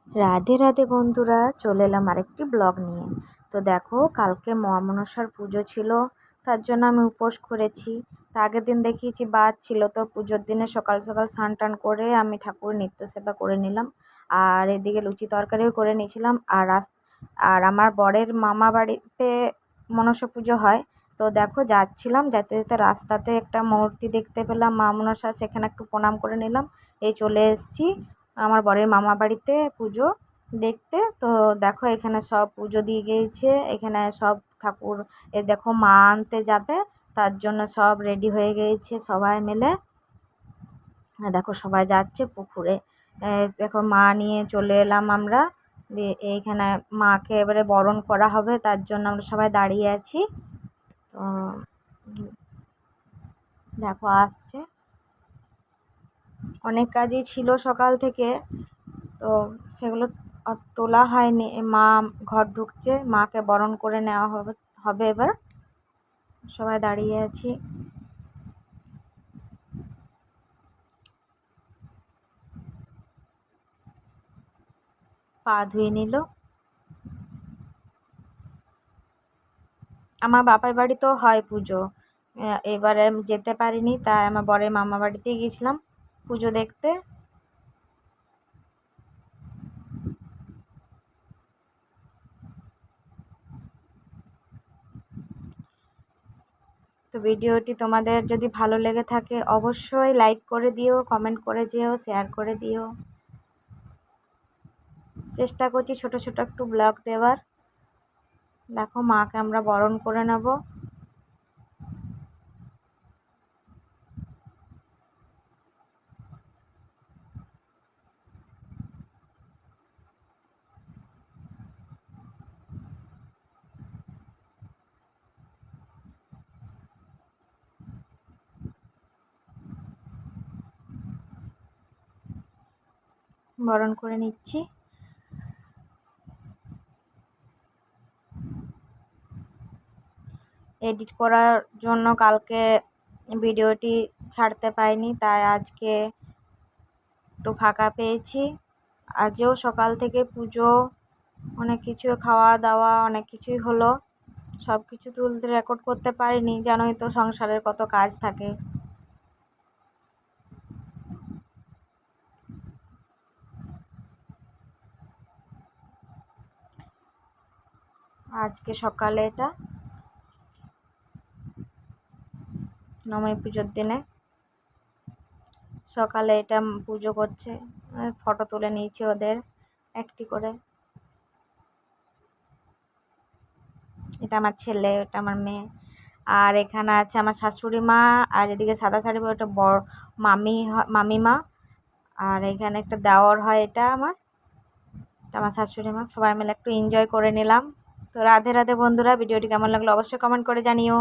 রাধে রাধে বন্ধুরা, চলে এলাম আরেকটি ব্লগ নিয়ে। তো দেখো, কালকে মহামনসার পুজো ছিল, তার জন্য আমি উপোস করেছি। তা আগের দিন দেখিয়েছি বাদ ছিল, তো পুজোর দিনে সকাল সকাল স্নান টান করে আমি ঠাকুর নিত্য সেবা করে নিলাম। আর এদিকে লুচি তরকারিও করে নিয়েছিলাম। আর আমার বরের মামা বাড়িতে মনসা পুজো হয়। তো দেখো, যাচ্ছিলাম, যেতে যেতে রাস্তাতে একটা মূর্তি দেখতে পেলাম মা মনসা, সেখানে একটু প্রণাম করে নিলাম। এই চলে এসেছি আমার বরের মামা বাড়িতে পুজো দেখতে। তো দেখো, এখানে সব পুজো দিয়ে গিয়েছে, এখানে সব ঠাকুর দেখো মা আনতে যাবে, তার জন্য সব রেডি হয়ে গিয়েছে সবাই মিলে। দেখো সবাই যাচ্ছে পুকুরে। দেখো মা নিয়ে চলে এলাম আমরা, দিয়ে এইখানে মাকে এবারে বরণ করা হবে, তার জন্য আমরা সবাই দাঁড়িয়ে আছি। তো দেখো আসছে, অনেক কাজই ছিল সকাল থেকে, তো সেগুলো তোলা হয়নি। মা ঘর ঢুকছে, মাকে বরণ করে নেওয়া হবে হবে এবার। সবাই দাঁড়িয়ে আছি। পা ধুয়ে নিল। আমার বাপের বাড়িতেও হয় পুজো, এবারে আমি যেতে পারিনি, তাই আমার বরের মামা বাড়িতেই গেছিলাম পুজো দেখতে। তো ভিডিওটি তোমাদের যদি ভালো লেগে থাকে অবশ্যই লাইক করে দিও, কমেন্ট করে যেও, শেয়ার করে দিও। চেষ্টা করছি ছোট ছোট একটু ব্লগ দেওয়ার। দেখো মাকে আমরা বরণ করে নেব। বরণ করে নিচ্ছি। এডিট করার জন্য কালকে ভিডিওটি ছাড়তে পাইনি, তাই আজকে একটু ফাঁকা পেয়েছি। আজও সকাল থেকে পুজো, অনেক কিছু খাওয়া দাওয়া, অনেক কিছুই হলো, সব কিছু তুলতে রেকর্ড করতে পারিনি, জানোই তো সংসারের কত কাজ থাকে। আজকে সকালে এটা নবমী পুজোর দিনে সকালে এটা পুজো করছে। ফটো তুলে নিয়েছি ওদের একটি করে। এটা আমার ছেলে, এটা আমার মেয়ে। আর এখানে আছে আমার শাশুড়ি মা, আর এদিকে সাদা শাড়ি পরে একটা বড় মামিমা। আর এখানে একটা দেওর হয়, এটা আমার শাশুড়ি মা। সবাই মিলে একটু এনজয় করে নিলাম। তো রাধে রাধে বন্ধুরা, ভিডিওটি কেমন লাগলো অবশ্যই কমেন্ট করে জানিও।